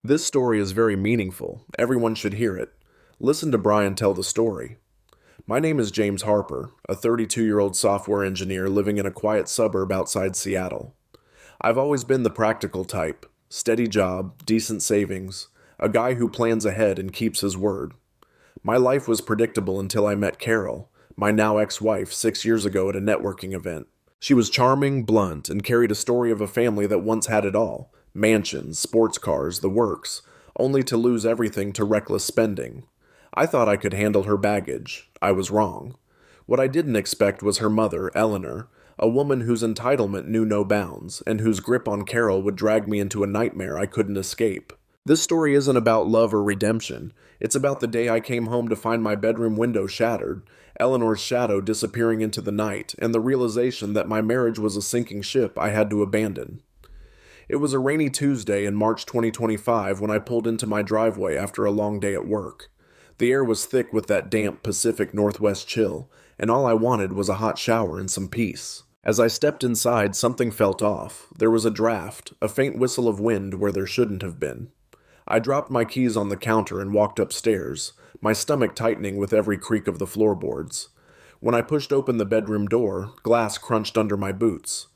This story is very meaningful. Everyone should hear it. Listen to Brian tell the story. My name is James Harper, a 32-year-old software engineer living in a quiet suburb outside Seattle. I've always been the practical type: steady job, decent savings, a guy who plans ahead and keeps his word. My life was predictable until I met Carol, my now ex-wife, 6 years ago at a networking event. She was charming, blunt, and carried a story of a family that once had it all: mansions, sports cars, the works, only to lose everything to reckless spending. I thought I could handle her baggage. I was wrong. What I didn't expect was her mother, Eleanor, a woman whose entitlement knew no bounds, and whose grip on Carol would drag me into a nightmare I couldn't escape. This story isn't about love or redemption. It's about the day I came home to find my bedroom window shattered, Eleanor's shadow disappearing into the night, and the realization that my marriage was a sinking ship I had to abandon. It was a rainy Tuesday in March 2025 when I pulled into my driveway after a long day at work. The air was thick with that damp Pacific Northwest chill, and all I wanted was a hot shower and some peace. As I stepped inside, something felt off. There was a draft, a faint whistle of wind where there shouldn't have been. I dropped my keys on the counter and walked upstairs, my stomach tightening with every creak of the floorboards. When I pushed open the bedroom door, glass crunched under my boots.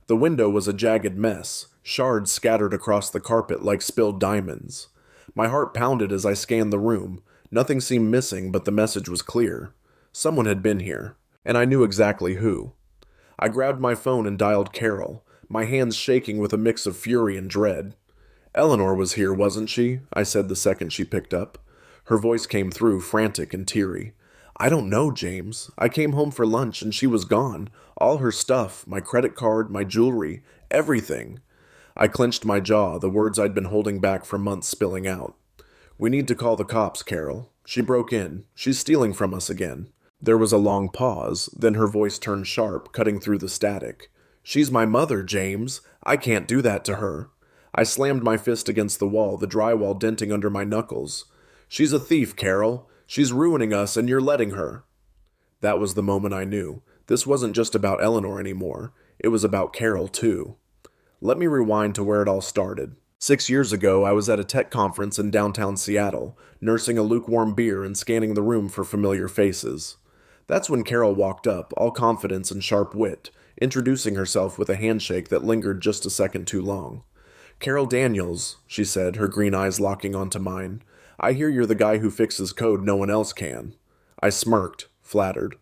The window was a jagged mess, shards scattered across the carpet like spilled diamonds. My heart pounded as I scanned the room. Nothing seemed missing, but the message was clear. Someone had been here, and I knew exactly who. I grabbed my phone and dialed Carol, my hands shaking with a mix of fury and dread. "Eleanor was here, wasn't she?" I said the second she picked up. Her voice came through, frantic and teary. "I don't know, James. I came home for lunch and she was gone. All her stuff, my credit card, my jewelry, everything." I clenched my jaw, the words I'd been holding back for months spilling out. "We need to call the cops, Carol. She broke in. She's stealing from us again." There was a long pause, then her voice turned sharp, cutting through the static. "She's my mother, James. I can't do that to her." I slammed my fist against the wall, the drywall denting under my knuckles. "She's a thief, Carol. She's ruining us, and you're letting her." That was the moment I knew. This wasn't just about Eleanor anymore. It was about Carol, too. Let me rewind to where it all started. 6 years ago, I was at a tech conference in downtown Seattle, nursing a lukewarm beer and scanning the room for familiar faces. That's when Carol walked up, all confidence and sharp wit, introducing herself with a handshake that lingered just a second too long. "Carol Daniels," she said, her green eyes locking onto mine. "I hear you're the guy who fixes code no one else can." I smirked, flattered.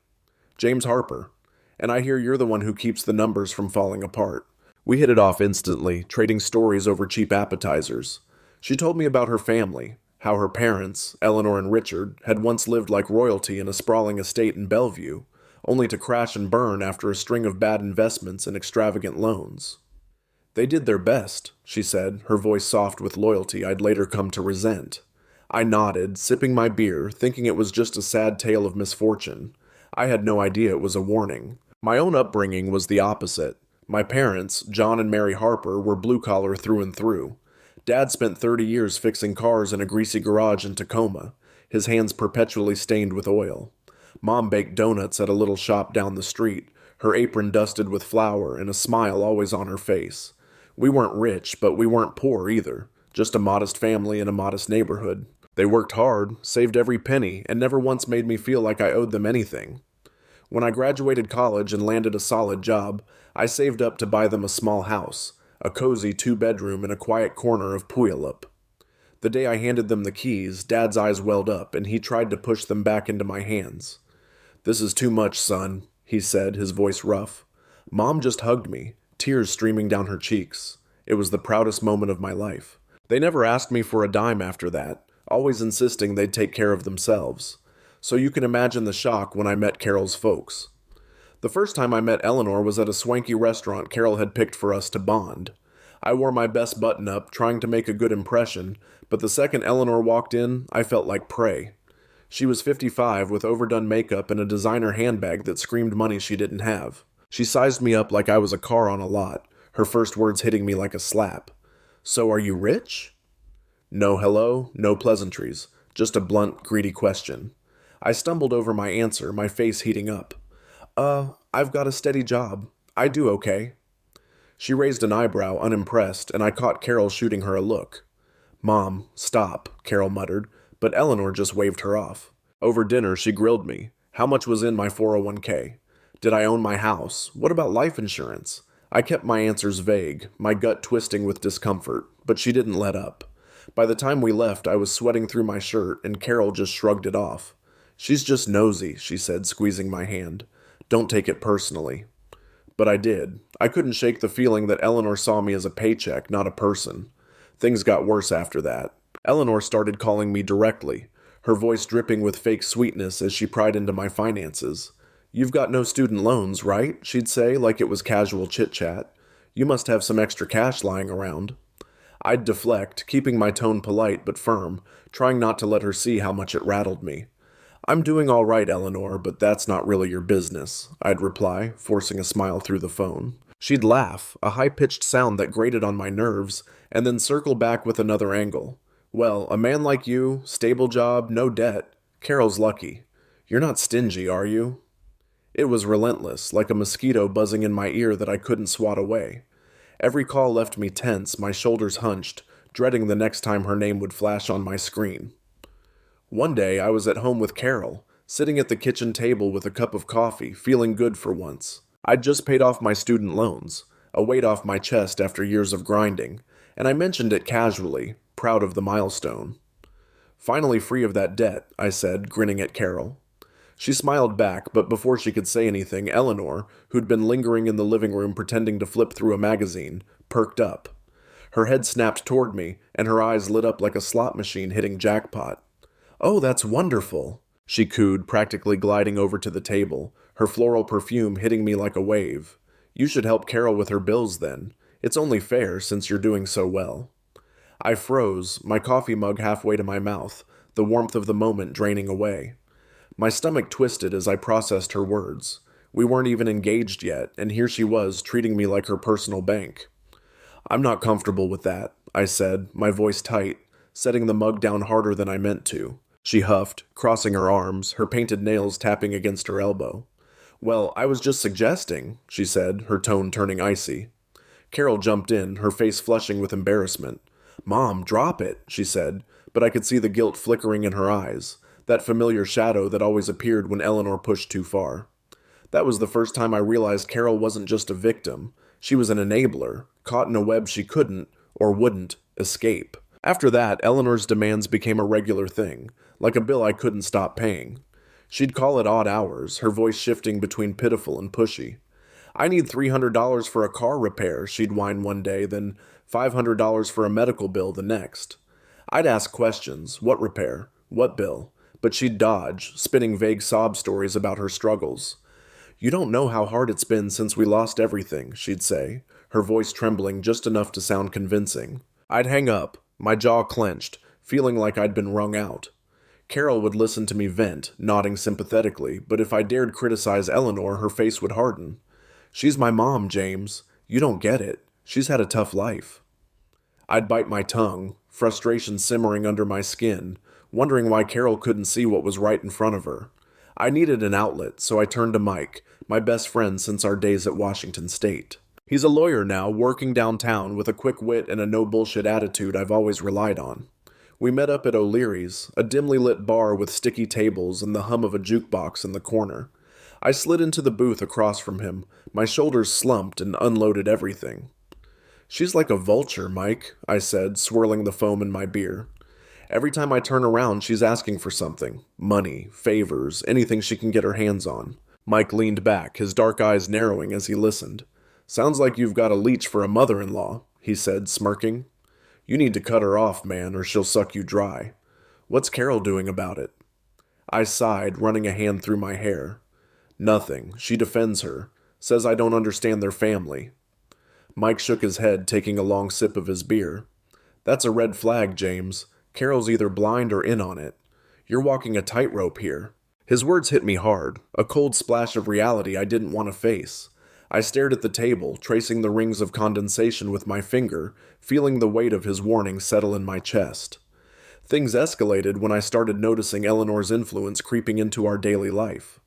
"James Harper. And I hear you're the one who keeps the numbers from falling apart." We hit it off instantly, trading stories over cheap appetizers. She told me about her family, how her parents, Eleanor and Richard, had once lived like royalty in a sprawling estate in Bellevue, only to crash and burn after a string of bad investments and extravagant loans. "They did their best," she said, her voice soft with loyalty I'd later come to resent. I nodded, sipping my beer, thinking it was just a sad tale of misfortune. I had no idea it was a warning. My own upbringing was the opposite. My parents, John and Mary Harper, were blue-collar through and through. Dad spent 30 years fixing cars in a greasy garage in Tacoma, his hands perpetually stained with oil. Mom baked donuts at a little shop down the street, her apron dusted with flour and a smile always on her face. We weren't rich, but we weren't poor either. Just a modest family in a modest neighborhood. They worked hard, saved every penny, and never once made me feel like I owed them anything. When I graduated college and landed a solid job, I saved up to buy them a small house, a cozy 2-bedroom in a quiet corner of Puyallup. The day I handed them the keys, Dad's eyes welled up, and he tried to push them back into my hands. "This is too much, son," he said, his voice rough. Mom just hugged me, tears streaming down her cheeks. It was the proudest moment of my life. They never asked me for a dime after that, always insisting they'd take care of themselves. So you can imagine the shock when I met Carol's folks. The first time I met Eleanor was at a swanky restaurant Carol had picked for us to bond. I wore my best button-up, trying to make a good impression, but the second Eleanor walked in, I felt like prey. She was 55 with overdone makeup and a designer handbag that screamed money she didn't have. She sized me up like I was a car on a lot, her first words hitting me like a slap. "So are you rich?" No hello, no pleasantries, just a blunt, greedy question. I stumbled over my answer, my face heating up. I've got a steady job. I do okay." She raised an eyebrow, unimpressed, and I caught Carol shooting her a look. "Mom, stop," Carol muttered, but Eleanor just waved her off. Over dinner, she grilled me. How much was in my 401k? Did I own my house? What about life insurance? I kept my answers vague, my gut twisting with discomfort, but she didn't let up. By the time we left, I was sweating through my shirt, and Carol just shrugged it off. "She's just nosy," she said, squeezing my hand. "Don't take it personally." But I did. I couldn't shake the feeling that Eleanor saw me as a paycheck, not a person. Things got worse after that. Eleanor started calling me directly, her voice dripping with fake sweetness as she pried into my finances. "You've got no student loans, right?" she'd say, like it was casual chit-chat. "You must have some extra cash lying around." I'd deflect, keeping my tone polite but firm, trying not to let her see how much it rattled me. "I'm doing all right, Eleanor, but that's not really your business," I'd reply, forcing a smile through the phone. She'd laugh, a high-pitched sound that grated on my nerves, and then circle back with another angle. "Well, a man like you, stable job, no debt. Carol's lucky. You're not stingy, are you?" It was relentless, like a mosquito buzzing in my ear that I couldn't swat away. Every call left me tense, my shoulders hunched, dreading the next time her name would flash on my screen. One day, I was at home with Carol, sitting at the kitchen table with a cup of coffee, feeling good for once. I'd just paid off my student loans, a weight off my chest after years of grinding, and I mentioned it casually, proud of the milestone. "Finally free of that debt," I said, grinning at Carol. She smiled back, but before she could say anything, Eleanor, who'd been lingering in the living room pretending to flip through a magazine, perked up. Her head snapped toward me, and her eyes lit up like a slot machine hitting jackpot. "Oh, that's wonderful," she cooed, practically gliding over to the table, her floral perfume hitting me like a wave. "You should help Carol with her bills then. It's only fair, since you're doing so well." I froze, my coffee mug halfway to my mouth, the warmth of the moment draining away. My stomach twisted as I processed her words. We weren't even engaged yet, and here she was, treating me like her personal bank. "I'm not comfortable with that," I said, my voice tight, setting the mug down harder than I meant to. She huffed, crossing her arms, her painted nails tapping against her elbow. "Well, I was just suggesting," she said, her tone turning icy. Carol jumped in, her face flushing with embarrassment. "Mom, drop it," she said, but I could see the guilt flickering in her eyes, that familiar shadow that always appeared when Eleanor pushed too far. That was the first time I realized Carol wasn't just a victim. She was an enabler, caught in a web she couldn't, or wouldn't, escape. After that, Eleanor's demands became a regular thing, like a bill I couldn't stop paying. She'd call it odd hours, her voice shifting between pitiful and pushy. "I need $300 for a car repair," she'd whine one day, then $500 for a medical bill the next. I'd ask questions, what repair, what bill, but she'd dodge, spinning vague sob stories about her struggles. "You don't know how hard it's been since we lost everything," she'd say, her voice trembling just enough to sound convincing. I'd hang up, my jaw clenched, feeling like I'd been wrung out. Carol would listen to me vent, nodding sympathetically, but if I dared criticize Eleanor, her face would harden. "She's my mom, James. You don't get it. She's had a tough life." I'd bite my tongue, frustration simmering under my skin, wondering why Carol couldn't see what was right in front of her. I needed an outlet, so I turned to Mike, my best friend since our days at Washington State. He's a lawyer now, working downtown with a quick wit and a no-bullshit attitude I've always relied on. We met up at O'Leary's, a dimly lit bar with sticky tables and the hum of a jukebox in the corner. I slid into the booth across from him, my shoulders slumped, and unloaded everything. "She's like a vulture, Mike," I said, swirling the foam in my beer. "Every time I turn around, she's asking for something. Money, favors, anything she can get her hands on." Mike leaned back, his dark eyes narrowing as he listened. "Sounds like you've got a leech for a mother-in-law," he said, smirking. "You need to cut her off, man, or she'll suck you dry. What's Carol doing about it?" I sighed, running a hand through my hair. "Nothing. She defends her. Says I don't understand their family." Mike shook his head, taking a long sip of his beer. "That's a red flag, James. Carol's either blind or in on it. You're walking a tightrope here." His words hit me hard, a cold splash of reality I didn't want to face. I stared at the table, tracing the rings of condensation with my finger, feeling the weight of his warning settle in my chest. Things escalated when I started noticing Eleanor's influence creeping into our daily life.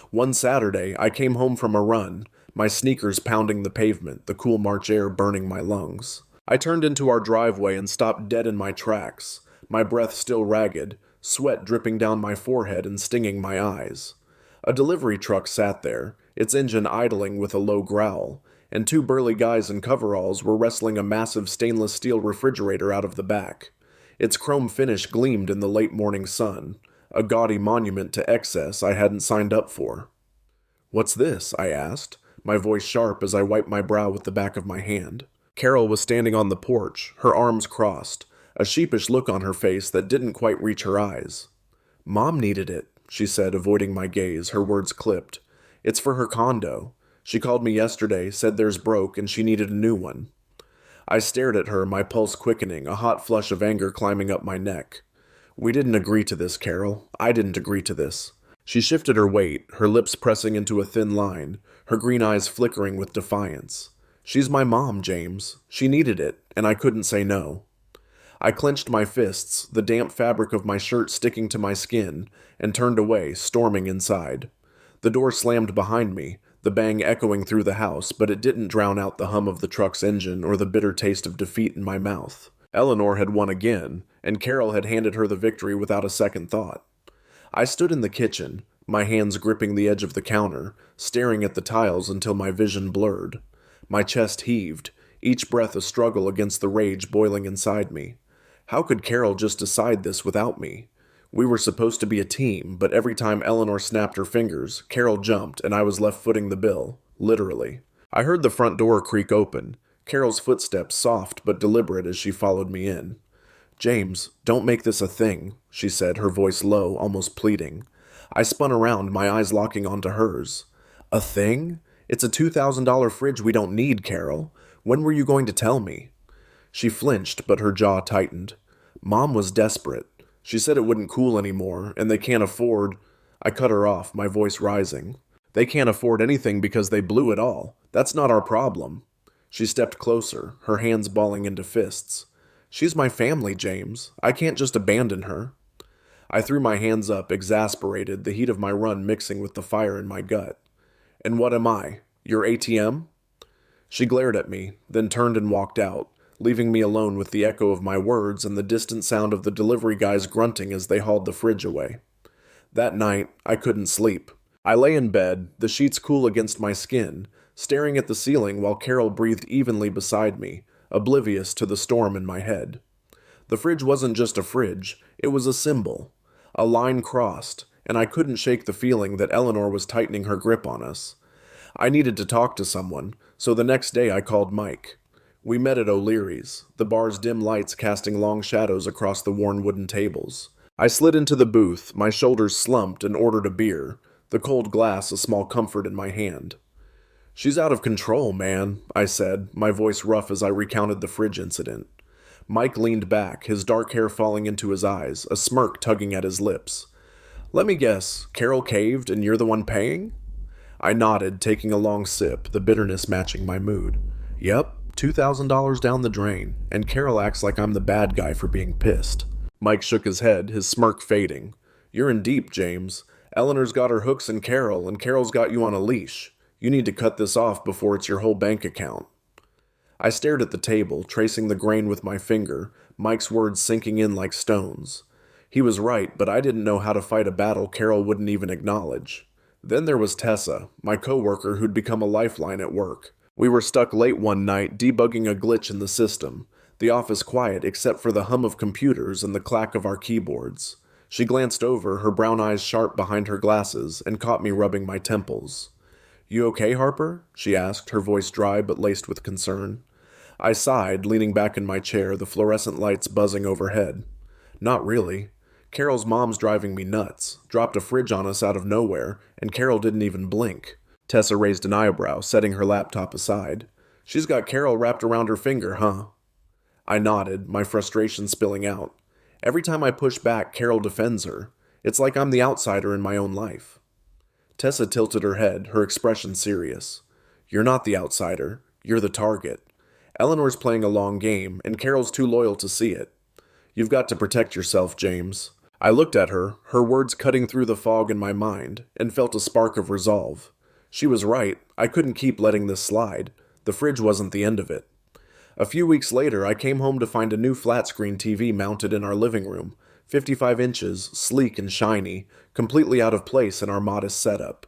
One Saturday, I came home from a run, my sneakers pounding the pavement, the cool March air burning my lungs. I turned into our driveway and stopped dead in my tracks, my breath still ragged, sweat dripping down my forehead and stinging my eyes. A delivery truck sat there, its engine idling with a low growl, and two burly guys in coveralls were wrestling a massive stainless steel refrigerator out of the back. Its chrome finish gleamed in the late morning sun, a gaudy monument to excess I hadn't signed up for. "What's this?" I asked, my voice sharp as I wiped my brow with the back of my hand. Carol was standing on the porch, her arms crossed, a sheepish look on her face that didn't quite reach her eyes. "Mom needed it," she said, avoiding my gaze, her words clipped. "It's for her condo. She called me yesterday, said theirs broke, and she needed a new one." I stared at her, my pulse quickening, a hot flush of anger climbing up my neck. "We didn't agree to this, Carol. I didn't agree to this." She shifted her weight, her lips pressing into a thin line, her green eyes flickering with defiance. "She's my mom, James. She needed it, and I couldn't say no." I clenched my fists, the damp fabric of my shirt sticking to my skin, and turned away, storming inside. The door slammed behind me, the bang echoing through the house, but it didn't drown out the hum of the truck's engine or the bitter taste of defeat in my mouth. Eleanor had won again, and Carol had handed her the victory without a second thought. I stood in the kitchen, my hands gripping the edge of the counter, staring at the tiles until my vision blurred. My chest heaved, each breath a struggle against the rage boiling inside me. How could Carol just decide this without me? We were supposed to be a team, but every time Eleanor snapped her fingers, Carol jumped and I was left footing the bill, literally. I heard the front door creak open, Carol's footsteps soft but deliberate as she followed me in. "James, don't make this a thing," she said, her voice low, almost pleading. I spun around, my eyes locking onto hers. "A thing? It's a $2,000 fridge we don't need, Carol. When were you going to tell me?" She flinched, but her jaw tightened. "Mom was desperate. She said it wouldn't cool anymore, and they can't afford—" I cut her off, my voice rising. "They can't afford anything because they blew it all. That's not our problem." She stepped closer, her hands balling into fists. "She's my family, James. I can't just abandon her." I threw my hands up, exasperated, the heat of my run mixing with the fire in my gut. "And what am I? Your ATM?" She glared at me, then turned and walked out, leaving me alone with the echo of my words and the distant sound of the delivery guys grunting as they hauled the fridge away. That night, I couldn't sleep. I lay in bed, the sheets cool against my skin, staring at the ceiling while Carol breathed evenly beside me, oblivious to the storm in my head. The fridge wasn't just a fridge, it was a symbol. A line crossed, and I couldn't shake the feeling that Eleanor was tightening her grip on us. I needed to talk to someone, so the next day I called Mike. We met at O'Leary's, the bar's dim lights casting long shadows across the worn wooden tables. I slid into the booth, my shoulders slumped, and ordered a beer, the cold glass a small comfort in my hand. "She's out of control, man," I said, my voice rough as I recounted the fridge incident. Mike leaned back, his dark hair falling into his eyes, a smirk tugging at his lips. "Let me guess, Carol caved and you're the one paying?" I nodded, taking a long sip, the bitterness matching my mood. "Yep. $2,000 down the drain, and Carol acts like I'm the bad guy for being pissed." Mike shook his head, his smirk fading. "You're in deep, James. Eleanor's got her hooks in Carol, and Carol's got you on a leash. You need to cut this off before it's your whole bank account." I stared at the table, tracing the grain with my finger, Mike's words sinking in like stones. He was right, but I didn't know how to fight a battle Carol wouldn't even acknowledge. Then there was Tessa, my coworker who'd become a lifeline at work. We were stuck late one night debugging a glitch in the system, the office quiet except for the hum of computers and the clack of our keyboards. She glanced over, her brown eyes sharp behind her glasses, and caught me rubbing my temples. "You okay, Harper?" she asked, her voice dry but laced with concern. I sighed, leaning back in my chair, the fluorescent lights buzzing overhead. "Not really. Carol's mom's driving me nuts, dropped a fridge on us out of nowhere, and Carol didn't even blink." Tessa raised an eyebrow, setting her laptop aside. "She's got Carol wrapped around her finger, huh?" I nodded, my frustration spilling out. Every time I push back, Carol defends her. It's like I'm the outsider in my own life. Tessa tilted her head, her expression serious. "You're not the outsider. You're the target. Eleanor's playing a long game, and Carol's too loyal to see it. You've got to protect yourself, James." I looked at her, her words cutting through the fog in my mind, and felt a spark of resolve. She was right. I couldn't keep letting this slide. The fridge wasn't the end of it. A few weeks later, I came home to find a new flat-screen TV mounted in our living room, 55 inches, sleek and shiny, completely out of place in our modest setup.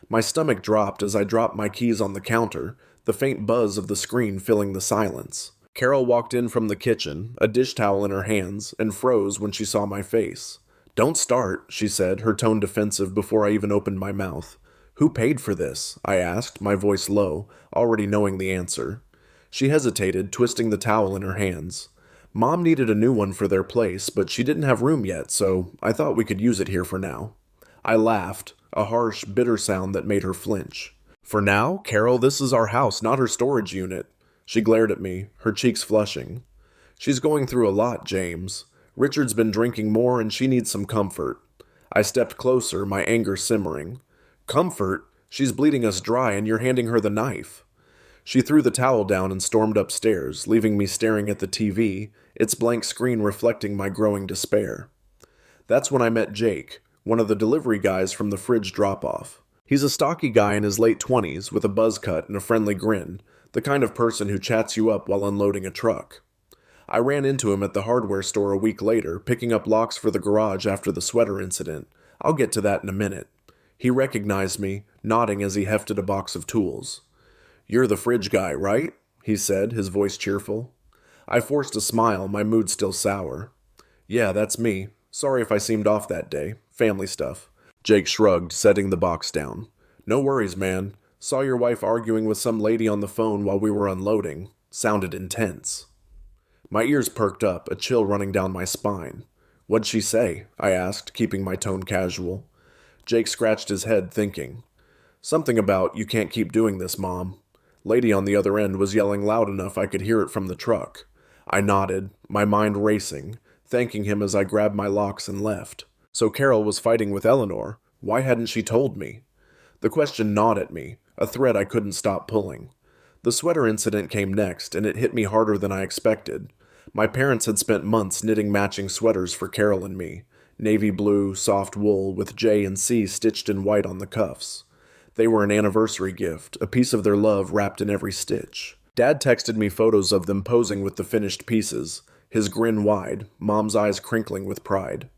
My stomach dropped as I dropped my keys on the counter, the faint buzz of the screen filling the silence. Carol walked in from the kitchen, a dish towel in her hands, and froze when she saw my face. "Don't start," she said, her tone defensive before I even opened my mouth. "Who paid for this?" I asked, my voice low, already knowing the answer. She hesitated, twisting the towel in her hands. "Mom needed a new one for their place, but she didn't have room yet, so I thought we could use it here for now." I laughed, a harsh, bitter sound that made her flinch. "For now, Carol, this is our house, not her storage unit." She glared at me, her cheeks flushing. "She's going through a lot, James. Richard's been drinking more and she needs some comfort." I stepped closer, my anger simmering. "Comfort? She's bleeding us dry and you're handing her the knife." She threw the towel down and stormed upstairs, leaving me staring at the TV, its blank screen reflecting my growing despair. That's when I met Jake, one of the delivery guys from the fridge drop-off. He's a stocky guy in his late 20s with a buzz cut and a friendly grin, the kind of person who chats you up while unloading a truck. I ran into him at the hardware store a week later, picking up locks for the garage after the sweater incident. I'll get to that in a minute. He recognized me, nodding as he hefted a box of tools. "You're the fridge guy, right?" he said, his voice cheerful. I forced a smile, my mood still sour. "Yeah, that's me. Sorry if I seemed off that day. Family stuff." Jake shrugged, setting the box down. "No worries, man. Saw your wife arguing with some lady on the phone while we were unloading. Sounded intense." My ears perked up, a chill running down my spine. "What'd she say?" I asked, keeping my tone casual. Jake scratched his head, thinking. "Something about, 'You can't keep doing this, Mom.'" Lady on the other end was yelling loud enough I could hear it from the truck. I nodded, my mind racing, thanking him as I grabbed my locks and left. So Carol was fighting with Eleanor. Why hadn't she told me? The question gnawed at me, a thread I couldn't stop pulling. The sweater incident came next, and it hit me harder than I expected. My parents had spent months knitting matching sweaters for Carol and me, navy blue, soft wool, with J and C stitched in white on the cuffs. They were an anniversary gift, a piece of their love wrapped in every stitch. Dad texted me photos of them posing with the finished pieces, his grin wide, Mom's eyes crinkling with pride.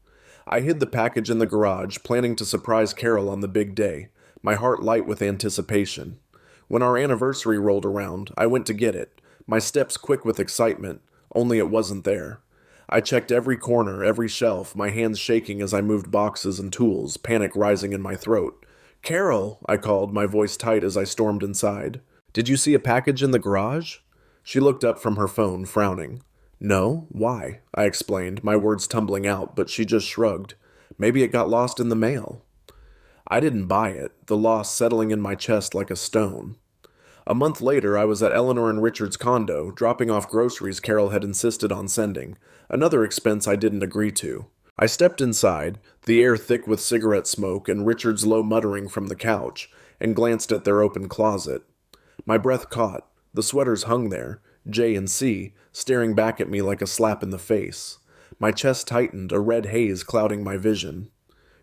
I hid the package in the garage, planning to surprise Carol on the big day, my heart light with anticipation. When our anniversary rolled around, I went to get it, my steps quick with excitement, only it wasn't there. I checked every corner, every shelf, my hands shaking as I moved boxes and tools, panic rising in my throat. "Carol," I called, my voice tight as I stormed inside. "Did you see a package in the garage?" She looked up from her phone, frowning. "No, why?" I explained, my words tumbling out, but she just shrugged. "Maybe it got lost in the mail." I didn't buy it, the loss settling in my chest like a stone. A month later, I was at Eleanor and Richard's condo, dropping off groceries Carol had insisted on sending, another expense I didn't agree to. I stepped inside, the air thick with cigarette smoke and Richard's low muttering from the couch, and glanced at their open closet. My breath caught. The sweaters hung there, J and C, staring back at me like a slap in the face. My chest tightened, a red haze clouding my vision.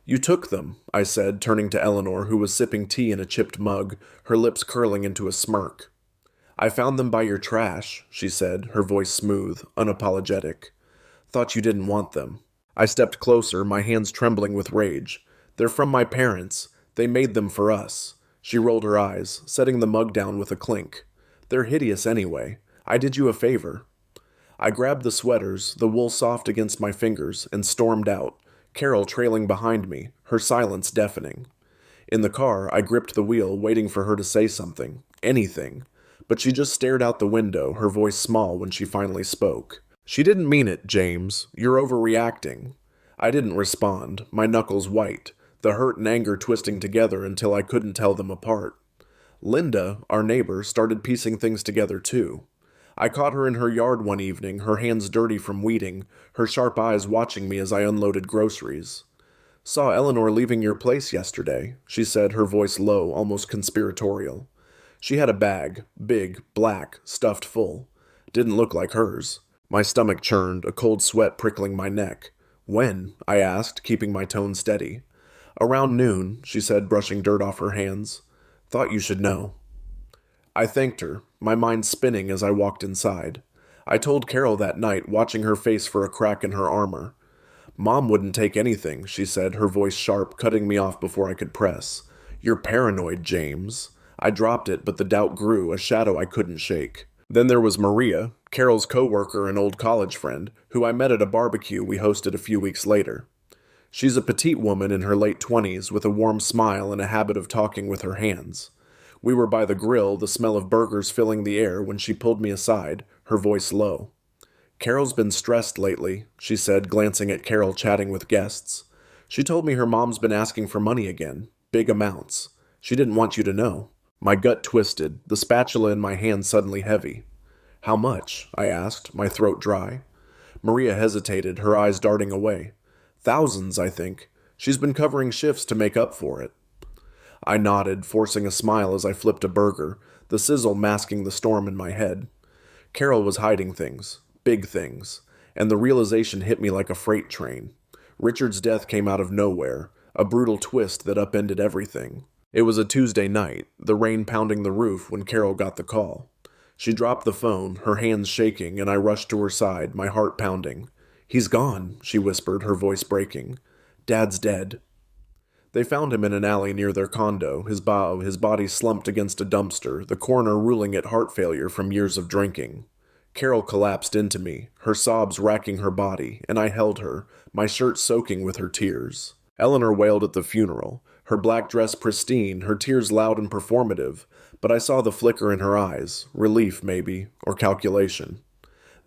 "You took them," I said, turning to Eleanor, who was sipping tea in a chipped mug, her lips curling into a smirk. "I found them by your trash," she said, her voice smooth, unapologetic. "Thought you didn't want them." I stepped closer, my hands trembling with rage. "They're from my parents. They made them for us." She rolled her eyes, setting the mug down with a clink. "They're hideous anyway. I did you a favor." I grabbed the sweaters, the wool soft against my fingers, and stormed out, Carol trailing behind me, her silence deafening. In the car, I gripped the wheel, waiting for her to say something, anything. But she just stared out the window, her voice small when she finally spoke. "She didn't mean it, James. You're overreacting." I didn't respond, my knuckles white, the hurt and anger twisting together until I couldn't tell them apart. Linda, our neighbor, started piecing things together too. I caught her in her yard one evening, her hands dirty from weeding, her sharp eyes watching me as I unloaded groceries. "Saw Eleanor leaving your place yesterday," she said, her voice low, almost conspiratorial. She had a bag, big, black, stuffed full. Didn't look like hers. My stomach churned, a cold sweat prickling my neck. "When?" I asked, keeping my tone steady. "Around noon," she said, brushing dirt off her hands. "Thought you should know." I thanked her, my mind spinning as I walked inside. I told Carol that night, watching her face for a crack in her armor. Mom wouldn't take anything, she said, her voice sharp, cutting me off before I could press. You're paranoid, James. I dropped it, but the doubt grew, a shadow I couldn't shake. Then there was Maria, Carol's coworker and old college friend, who I met at a barbecue we hosted a few weeks later. She's a petite woman in her late 20s with a warm smile and a habit of talking with her hands. We were by the grill, the smell of burgers filling the air, when she pulled me aside, her voice low. Carol's been stressed lately, she said, glancing at Carol chatting with guests. She told me her mom's been asking for money again, big amounts. She didn't want you to know. My gut twisted, the spatula in my hand suddenly heavy. How much? I asked, my throat dry. Maria hesitated, her eyes darting away. Thousands, I think. She's been covering shifts to make up for it. I nodded, forcing a smile as I flipped a burger, the sizzle masking the storm in my head. Carol was hiding things, big things, and the realization hit me like a freight train. Richard's death came out of nowhere, a brutal twist that upended everything. It was a Tuesday night, the rain pounding the roof when Carol got the call. She dropped the phone, her hands shaking, and I rushed to her side, my heart pounding. He's gone, she whispered, her voice breaking. Dad's dead. They found him in an alley near their condo, his body slumped against a dumpster, the coroner ruling it heart failure from years of drinking. Carol collapsed into me, her sobs racking her body, and I held her, my shirt soaking with her tears. Eleanor wailed at the funeral, her black dress pristine, her tears loud and performative, but I saw the flicker in her eyes, relief maybe, or calculation.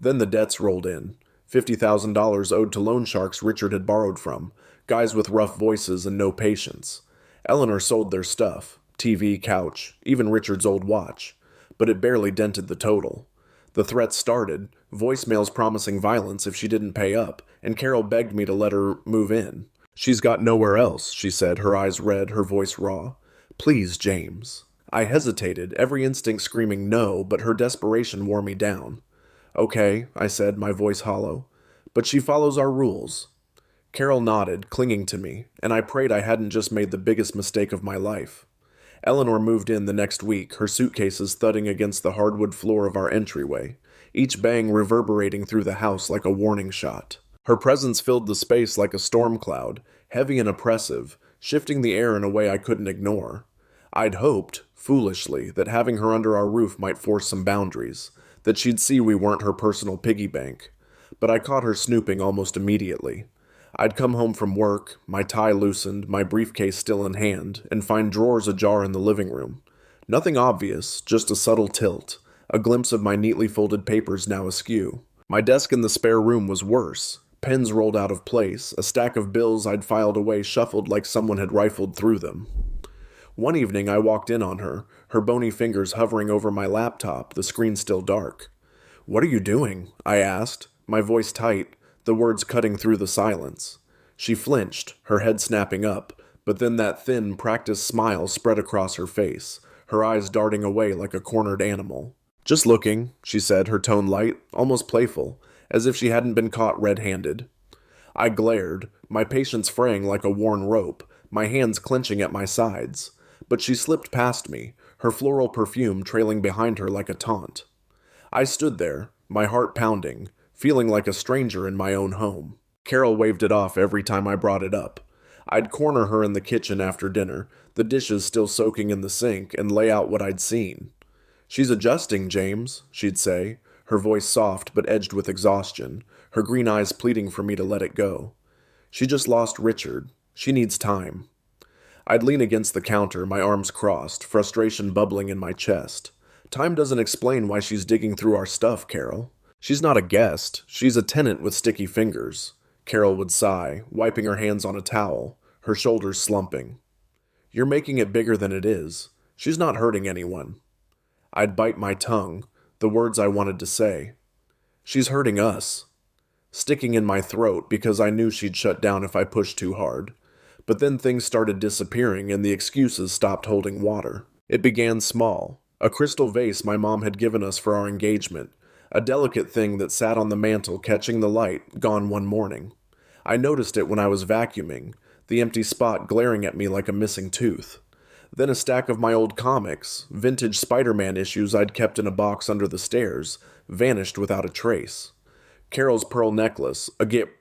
Then the debts rolled in, $50,000 owed to loan sharks Richard had borrowed from, guys with rough voices and no patience. Eleanor sold their stuff, TV, couch, even Richard's old watch, but it barely dented the total. The threats started, voicemails promising violence if she didn't pay up, and Carol begged me to let her move in. She's got nowhere else, she said, her eyes red, her voice raw. Please, James. I hesitated, every instinct screaming no, but her desperation wore me down. Okay, I said, my voice hollow. But she follows our rules. Carol nodded, clinging to me, and I prayed I hadn't just made the biggest mistake of my life. Eleanor moved in the next week, her suitcases thudding against the hardwood floor of our entryway, each bang reverberating through the house like a warning shot. Her presence filled the space like a storm cloud, heavy and oppressive, shifting the air in a way I couldn't ignore. I'd hoped, foolishly, that having her under our roof might force some boundaries, that she'd see we weren't her personal piggy bank. But I caught her snooping almost immediately. I'd come home from work, my tie loosened, my briefcase still in hand, and find drawers ajar in the living room. Nothing obvious, just a subtle tilt, a glimpse of my neatly folded papers now askew. My desk in the spare room was worse. Pens rolled out of place, a stack of bills I'd filed away shuffled like someone had rifled through them. One evening I walked in on her, her bony fingers hovering over my laptop, the screen still dark. "What are you doing?" I asked, my voice tight, the words cutting through the silence. She flinched, her head snapping up, but then that thin, practiced smile spread across her face, her eyes darting away like a cornered animal. "Just looking," she said, her tone light, almost playful, as if she hadn't been caught red-handed. I glared, my patience fraying like a worn rope, my hands clenching at my sides. But she slipped past me, her floral perfume trailing behind her like a taunt. I stood there, my heart pounding, feeling like a stranger in my own home. Carol waved it off every time I brought it up. I'd corner her in the kitchen after dinner, the dishes still soaking in the sink, and lay out what I'd seen. "She's adjusting, James," she'd say, her voice soft but edged with exhaustion, her green eyes pleading for me to let it go. "She just lost Richard. She needs time." I'd lean against the counter, my arms crossed, frustration bubbling in my chest. "Time doesn't explain why she's digging through our stuff, Carol. She's not a guest. She's a tenant with sticky fingers." Carol would sigh, wiping her hands on a towel, her shoulders slumping. "You're making it bigger than it is. She's not hurting anyone." I'd bite my tongue, the words I wanted to say. "She's hurting us." Sticking in my throat because I knew she'd shut down if I pushed too hard. But then things started disappearing and the excuses stopped holding water. It began small. A crystal vase my mom had given us for our engagement. A delicate thing that sat on the mantel catching the light, gone one morning. I noticed it when I was vacuuming, the empty spot glaring at me like a missing tooth. Then a stack of my old comics, vintage Spider-Man issues I'd kept in a box under the stairs, vanished without a trace. Carol's pearl necklace, a gift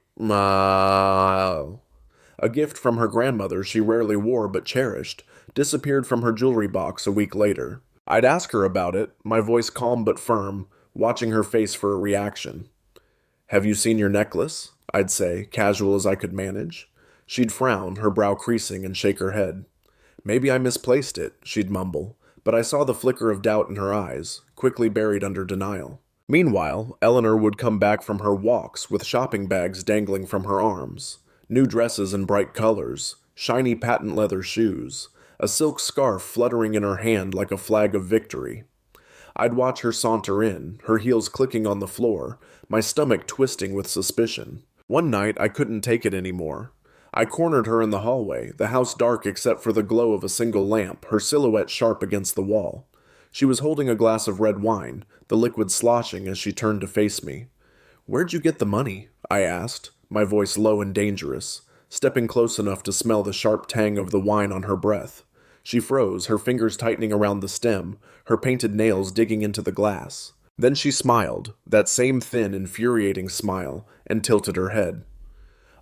from her grandmother she rarely wore but cherished, disappeared from her jewelry box a week later. I'd ask her about it, my voice calm but firm, watching her face for a reaction. "Have you seen your necklace?" I'd say, casual as I could manage. She'd frown, her brow creasing, and shake her head. "Maybe I misplaced it," she'd mumble, but I saw the flicker of doubt in her eyes, quickly buried under denial. Meanwhile, Eleanor would come back from her walks with shopping bags dangling from her arms, new dresses in bright colors, shiny patent leather shoes, a silk scarf fluttering in her hand like a flag of victory. I'd watch her saunter in, her heels clicking on the floor, my stomach twisting with suspicion. One night, I couldn't take it anymore. I cornered her in the hallway, the house dark except for the glow of a single lamp, her silhouette sharp against the wall. She was holding a glass of red wine, the liquid sloshing as she turned to face me. "Where'd you get the money?" I asked, my voice low and dangerous, stepping close enough to smell the sharp tang of the wine on her breath. She froze, her fingers tightening around the stem, her painted nails digging into the glass. Then she smiled, that same thin, infuriating smile, and tilted her head.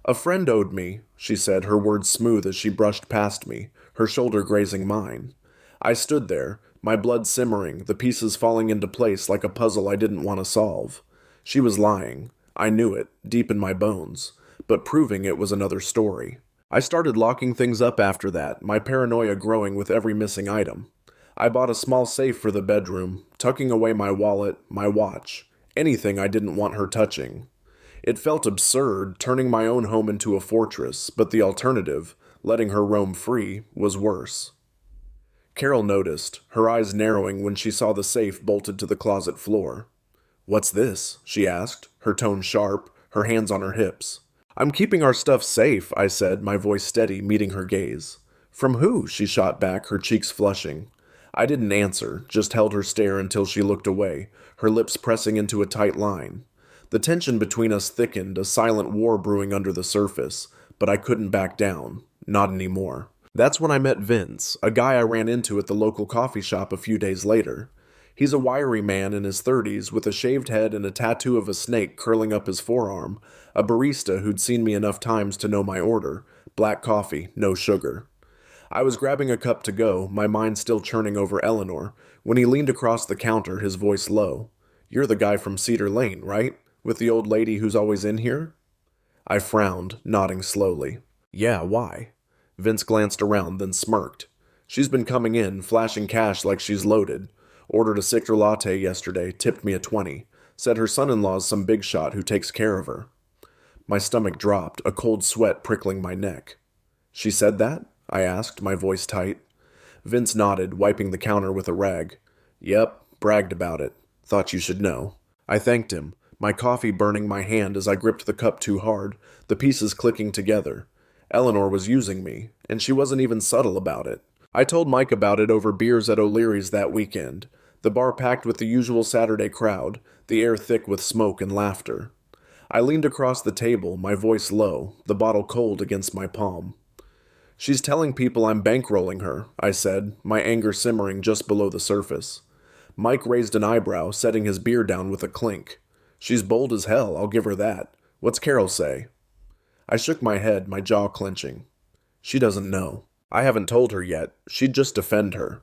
"A friend owed me," she said, her words smooth as she brushed past me, her shoulder grazing mine. I stood there, my blood simmering, the pieces falling into place like a puzzle I didn't want to solve. She was lying. I knew it, deep in my bones, but proving it was another story. I started locking things up after that, my paranoia growing with every missing item. I bought a small safe for the bedroom, tucking away my wallet, my watch, anything I didn't want her touching. It felt absurd, turning my own home into a fortress, but the alternative, letting her roam free, was worse. Carol noticed, her eyes narrowing when she saw the safe bolted to the closet floor. "What's this?" she asked, her tone sharp, her hands on her hips. "I'm keeping our stuff safe," I said, my voice steady, meeting her gaze. "From who?" she shot back, her cheeks flushing. I didn't answer, just held her stare until she looked away, her lips pressing into a tight line. The tension between us thickened, a silent war brewing under the surface, but I couldn't back down. Not anymore. That's when I met Vince, a guy I ran into at the local coffee shop a few days later. He's a wiry man in his 30s with a shaved head and a tattoo of a snake curling up his forearm, a barista who'd seen me enough times to know my order: black coffee, no sugar. I was grabbing a cup to go, my mind still churning over Eleanor, when he leaned across the counter, his voice low. "You're the guy from Cedar Lane, right? With the old lady who's always in here?" I frowned, nodding slowly. "Yeah, why?" Vince glanced around, then smirked. "She's been coming in, flashing cash like she's loaded. Ordered a Citra latte yesterday, tipped me a 20. Said her son-in-law's some big shot who takes care of her." My stomach dropped, a cold sweat prickling my neck. "She said that?" I asked, my voice tight. Vince nodded, wiping the counter with a rag. "Yep, bragged about it. Thought you should know." I thanked him, my coffee burning my hand as I gripped the cup too hard, the pieces clicking together. Eleanor was using me, and she wasn't even subtle about it. I told Mike about it over beers at O'Leary's that weekend, the bar packed with the usual Saturday crowd, the air thick with smoke and laughter. I leaned across the table, my voice low, the bottle cold against my palm. "She's telling people I'm bankrolling her," I said, my anger simmering just below the surface. Mike raised an eyebrow, setting his beer down with a clink. "She's bold as hell, I'll give her that. What's Carol say?" I shook my head, my jaw clenching. "She doesn't know. I haven't told her yet. She'd just defend her."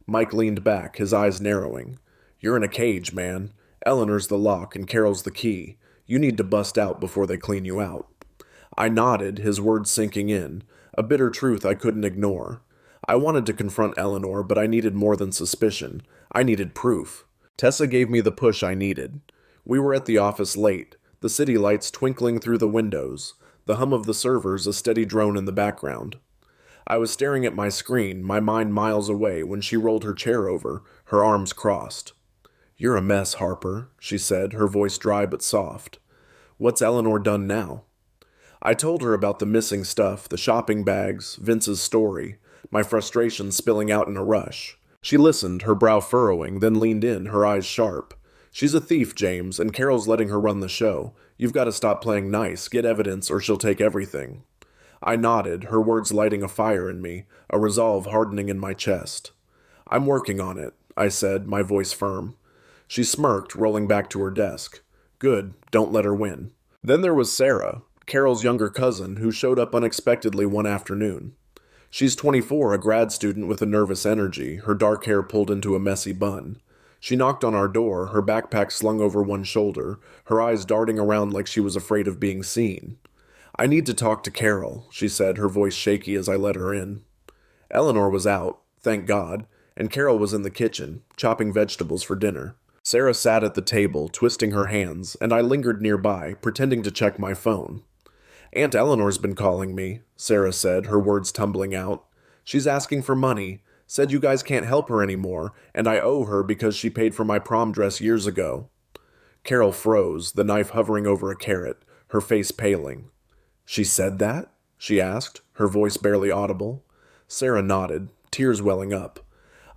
Mike leaned back, his eyes narrowing. "You're in a cage, man. Eleanor's the lock and Carol's the key. You need to bust out before they clean you out." I nodded, his words sinking in, a bitter truth I couldn't ignore. I wanted to confront Eleanor, but I needed more than suspicion. I needed proof. Tessa gave me the push I needed. We were at the office late, the city lights twinkling through the windows, the hum of the servers a steady drone in the background. I was staring at my screen, my mind miles away, when she rolled her chair over, her arms crossed. "You're a mess, Harper," she said, her voice dry but soft. "What's Eleanor done now?" I told her about the missing stuff, the shopping bags, Vince's story, my frustration spilling out in a rush. She listened, her brow furrowing, then leaned in, her eyes sharp. "She's a thief, James, and Carol's letting her run the show. You've got to stop playing nice, get evidence, or she'll take everything." I nodded, her words lighting a fire in me, a resolve hardening in my chest. I'm working on it, I said, my voice firm. She smirked, rolling back to her desk. Good, don't let her win. Then there was Sarah, Carol's younger cousin, who showed up unexpectedly one afternoon. She's 24, a grad student with a nervous energy, her dark hair pulled into a messy bun. She knocked on our door, her backpack slung over one shoulder, her eyes darting around like she was afraid of being seen. I need to talk to Carol, she said, her voice shaky as I let her in. Eleanor was out, thank God, and Carol was in the kitchen, chopping vegetables for dinner. Sarah sat at the table, twisting her hands, and I lingered nearby, pretending to check my phone. Aunt Eleanor's been calling me, Sarah said, her words tumbling out. She's asking for money, said you guys can't help her anymore, and I owe her because she paid for my prom dress years ago. Carol froze, the knife hovering over a carrot, her face paling. She said that? She asked, her voice barely audible. Sarah nodded, tears welling up.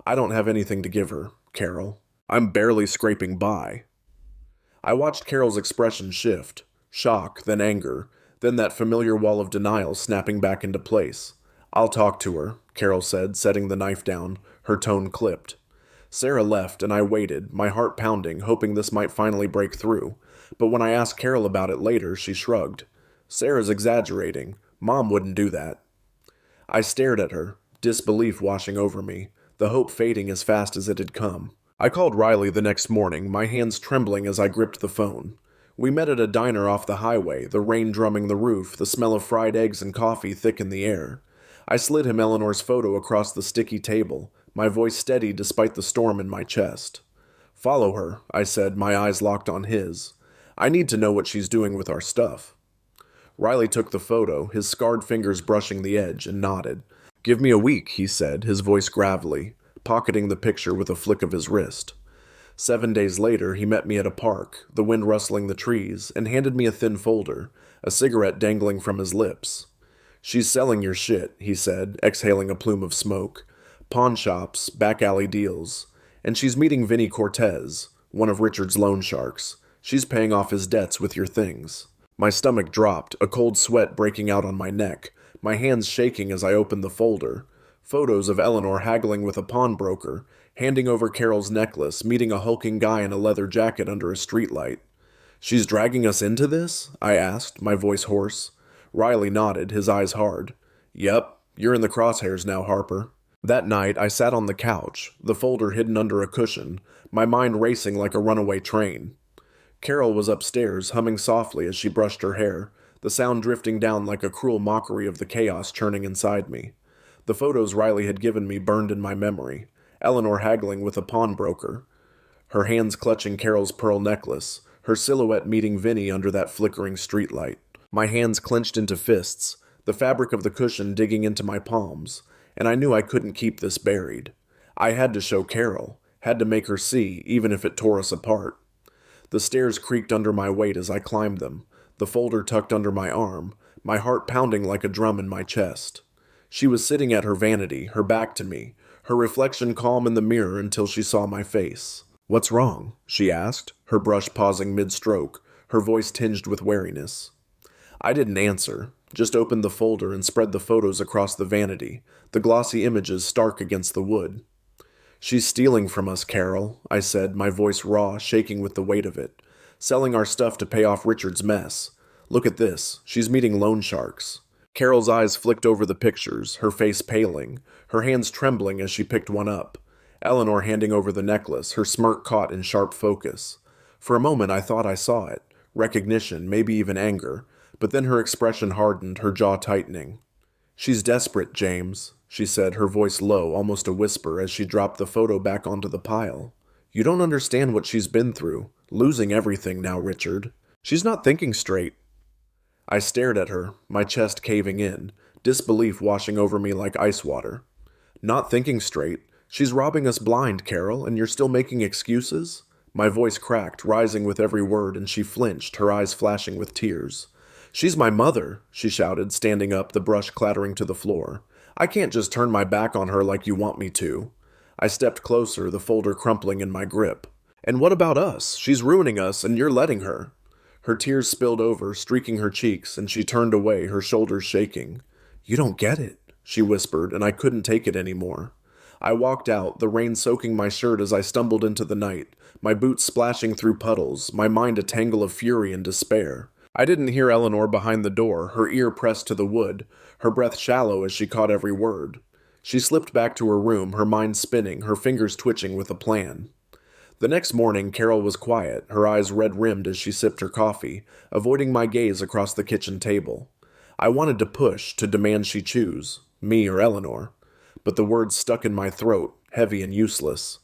I don't have anything to give her, Carol. I'm barely scraping by. I watched Carol's expression shift. Shock, then anger, then that familiar wall of denial snapping back into place. I'll talk to her, Carol said, setting the knife down, her tone clipped. Sarah left, and I waited, my heart pounding, hoping this might finally break through. But when I asked Carol about it later, she shrugged. Sarah's exaggerating. Mom wouldn't do that. I stared at her, disbelief washing over me, the hope fading as fast as it had come. I called Riley the next morning, my hands trembling as I gripped the phone. We met at a diner off the highway, the rain drumming the roof, the smell of fried eggs and coffee thick in the air. I slid him Eleanor's photo across the sticky table, my voice steady despite the storm in my chest. Follow her, I said, my eyes locked on his. I need to know what she's doing with our stuff. Riley took the photo, his scarred fingers brushing the edge, and nodded. Give me a week, he said, his voice gravelly, pocketing the picture with a flick of his wrist. 7 days later, he met me at a park, the wind rustling the trees, and handed me a thin folder, a cigarette dangling from his lips. She's selling your shit, he said, exhaling a plume of smoke. Pawn shops, back alley deals. And she's meeting Vinny Cortez, one of Richard's loan sharks. She's paying off his debts with your things. My stomach dropped, a cold sweat breaking out on my neck, my hands shaking as I opened the folder. Photos of Eleanor haggling with a pawnbroker, handing over Carol's necklace, meeting a hulking guy in a leather jacket under a streetlight. She's dragging us into this? I asked, my voice hoarse. Riley nodded, his eyes hard. Yep, you're in the crosshairs now, Harper. That night, I sat on the couch, the folder hidden under a cushion, my mind racing like a runaway train. Carol was upstairs, humming softly as she brushed her hair, the sound drifting down like a cruel mockery of the chaos churning inside me. The photos Riley had given me burned in my memory. Eleanor haggling with a pawnbroker, her hands clutching Carol's pearl necklace, her silhouette meeting Vinny under that flickering streetlight. My hands clenched into fists, the fabric of the cushion digging into my palms, and I knew I couldn't keep this buried. I had to show Carol, had to make her see, even if it tore us apart. The stairs creaked under my weight as I climbed them, the folder tucked under my arm, my heart pounding like a drum in my chest. She was sitting at her vanity, her back to me, her reflection calm in the mirror until she saw my face. What's wrong? She asked, her brush pausing mid-stroke, her voice tinged with wariness. I didn't answer, just opened the folder and spread the photos across the vanity, the glossy images stark against the wood. She's stealing from us, Carol, I said, my voice raw, shaking with the weight of it. Selling our stuff to pay off Richard's mess. Look at this, she's meeting loan sharks. Carol's eyes flicked over the pictures, her face paling, her hands trembling as she picked one up. Eleanor handing over the necklace, her smirk caught in sharp focus. For a moment I thought I saw it, recognition, maybe even anger, but then her expression hardened, her jaw tightening. She's desperate, James, she said, her voice low, almost a whisper, as she dropped the photo back onto the pile. You don't understand what she's been through, losing everything now, Richard. She's not thinking straight. I stared at her, my chest caving in, disbelief washing over me like ice water. Not thinking straight. She's robbing us blind, Carol, and you're still making excuses? My voice cracked, rising with every word, and she flinched, her eyes flashing with tears. She's my mother, she shouted, standing up, the brush clattering to the floor. I can't just turn my back on her like you want me to. I stepped closer, the folder crumpling in my grip. And what about us? She's ruining us, and you're letting her. Her tears spilled over, streaking her cheeks, and she turned away, her shoulders shaking. "You don't get it," she whispered, and I couldn't take it anymore. I walked out, the rain soaking my shirt as I stumbled into the night, my boots splashing through puddles, my mind a tangle of fury and despair. I didn't hear Eleanor behind the door, her ear pressed to the wood, her breath shallow as she caught every word. She slipped back to her room, her mind spinning, her fingers twitching with a plan. The next morning, Carol was quiet, her eyes red-rimmed as she sipped her coffee, avoiding my gaze across the kitchen table. I wanted to push, to demand she choose, me or Eleanor, but the words stuck in my throat, heavy and useless.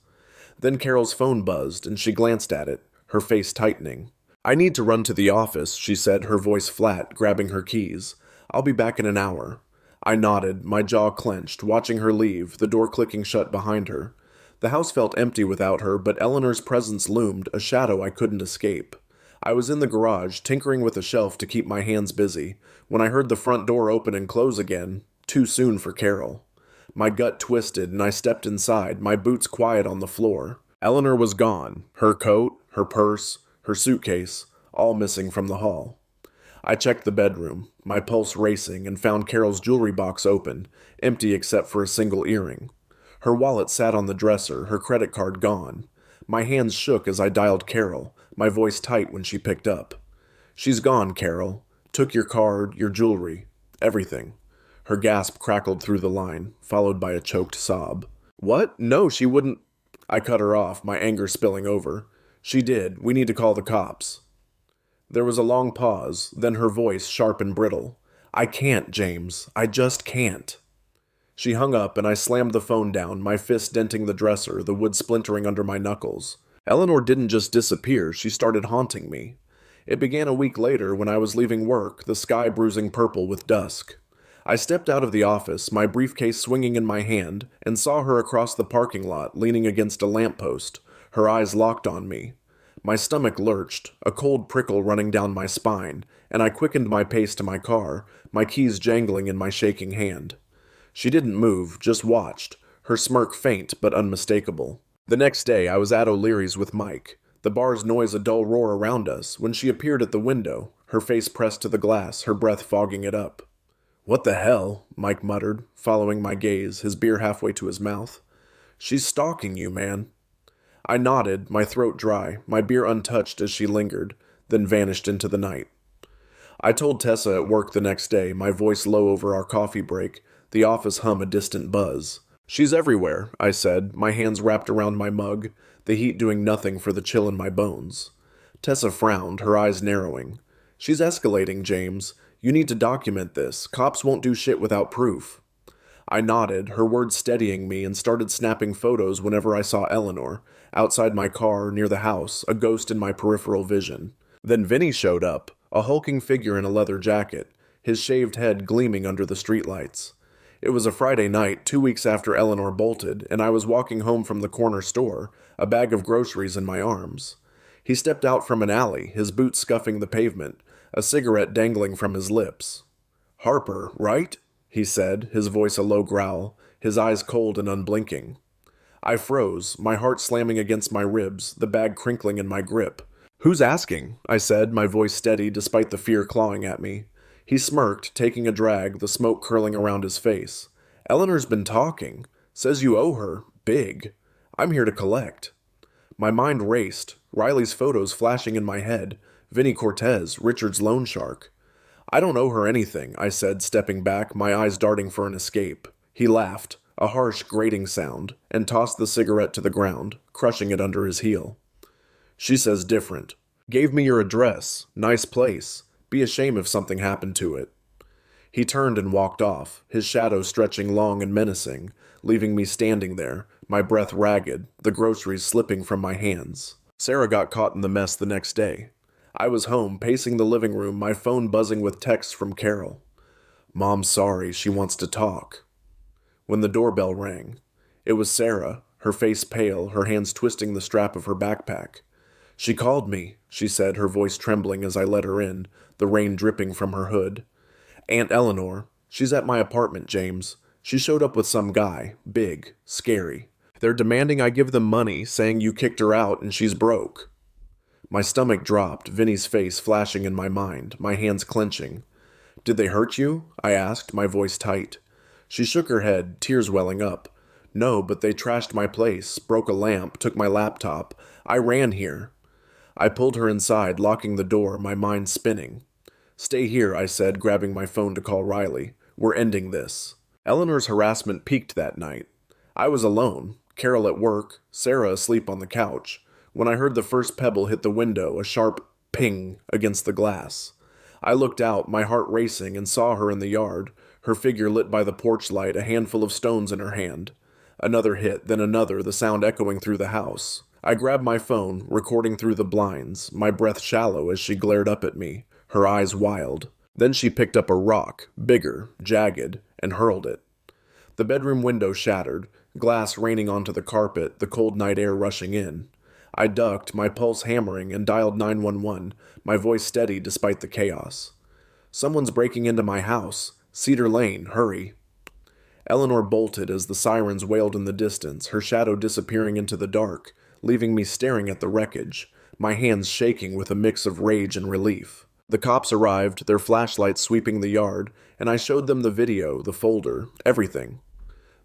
Then Carol's phone buzzed, and she glanced at it, her face tightening. "I need to run to the office," she said, her voice flat, grabbing her keys. "I'll be back in an hour." I nodded, my jaw clenched, watching her leave, the door clicking shut behind her. The house felt empty without her, but Eleanor's presence loomed, a shadow I couldn't escape. I was in the garage, tinkering with a shelf to keep my hands busy, when I heard the front door open and close again, too soon for Carol. My gut twisted, and I stepped inside, my boots quiet on the floor. Eleanor was gone, her coat, her purse, her suitcase, all missing from the hall. I checked the bedroom, my pulse racing, and found Carol's jewelry box open, empty except for a single earring. Her wallet sat on the dresser, her credit card gone. My hands shook as I dialed Carol, my voice tight when she picked up. "She's gone, Carol. Took your card, your jewelry, everything." Her gasp crackled through the line, followed by a choked sob. "What? No, she wouldn't—" I cut her off, my anger spilling over. "She did. We need to call the cops." There was a long pause, then her voice sharp and brittle. "I can't, James. I just can't." She hung up, and I slammed the phone down, my fist denting the dresser, the wood splintering under my knuckles. Eleanor didn't just disappear, she started haunting me. It began a week later when I was leaving work, the sky bruising purple with dusk. I stepped out of the office, my briefcase swinging in my hand, and saw her across the parking lot, leaning against a lamppost, her eyes locked on me. My stomach lurched, a cold prickle running down my spine, and I quickened my pace to my car, my keys jangling in my shaking hand. She didn't move, just watched, her smirk faint but unmistakable. The next day, I was at O'Leary's with Mike, the bar's noise a dull roar around us, when she appeared at the window, her face pressed to the glass, her breath fogging it up. "What the hell?" Mike muttered, following my gaze, his beer halfway to his mouth. "She's stalking you, man." I nodded, my throat dry, my beer untouched as she lingered, then vanished into the night. I told Tessa at work the next day, my voice low over our coffee break, the office hum a distant buzz. "She's everywhere," I said, my hands wrapped around my mug, the heat doing nothing for the chill in my bones. Tessa frowned, her eyes narrowing. "She's escalating, James. You need to document this. Cops won't do shit without proof." I nodded, her words steadying me, and started snapping photos whenever I saw Eleanor, outside my car, near the house, a ghost in my peripheral vision. Then Vinny showed up, a hulking figure in a leather jacket, his shaved head gleaming under the streetlights. It was a Friday night, 2 weeks after Eleanor bolted, and I was walking home from the corner store, a bag of groceries in my arms. He stepped out from an alley, his boots scuffing the pavement, a cigarette dangling from his lips. "Harper, right?" he said, his voice a low growl, his eyes cold and unblinking. I froze, my heart slamming against my ribs, the bag crinkling in my grip. "Who's asking?" I said, my voice steady despite the fear clawing at me. He smirked, taking a drag, the smoke curling around his face. "Eleanor's been talking. Says you owe her. Big. I'm here to collect." My mind raced, Riley's photos flashing in my head, Vinny Cortez, Richard's loan shark. "I don't owe her anything," I said, stepping back, my eyes darting for an escape. He laughed, a harsh, grating sound, and tossed the cigarette to the ground, crushing it under his heel. "She says different. Gave me your address. Nice place. Be a shame if something happened to it." He turned and walked off, his shadow stretching long and menacing, leaving me standing there, my breath ragged, the groceries slipping from my hands. Sarah got caught in the mess the next day. I was home, pacing the living room, my phone buzzing with texts from Carol. "Mom's sorry, she wants to talk." When the doorbell rang, it was Sarah, her face pale, her hands twisting the strap of her backpack. "She called me," she said, her voice trembling as I let her in, the rain dripping from her hood. "Aunt Eleanor. She's at my apartment, James. She showed up with some guy, big, scary. They're demanding I give them money, saying you kicked her out and she's broke." My stomach dropped, Vinny's face flashing in my mind, my hands clenching. Did they hurt you? I asked, my voice tight. She shook her head, tears welling up. No, but they trashed my place, broke a lamp, took my laptop. I ran here. I pulled her inside, locking the door, my mind spinning. Stay here, I said, grabbing my phone to call Riley. We're ending this. Eleanor's harassment peaked that night. I was alone, Carol at work, Sarah asleep on the couch, when I heard the first pebble hit the window, a sharp ping against the glass. I looked out, my heart racing, and saw her in the yard, her figure lit by the porch light, a handful of stones in her hand. Another hit, then another, the sound echoing through the house. I grabbed my phone, recording through the blinds, my breath shallow as she glared up at me, her eyes wild. Then she picked up a rock, bigger, jagged, and hurled it. The bedroom window shattered, glass raining onto the carpet, the cold night air rushing in. I ducked, my pulse hammering, and dialed 911, my voice steady despite the chaos. Someone's breaking into my house. Cedar Lane, hurry. Eleanor bolted as the sirens wailed in the distance, her shadow disappearing into the dark, leaving me staring at the wreckage, my hands shaking with a mix of rage and relief. The cops arrived, their flashlights sweeping the yard, and I showed them the video, the folder, everything.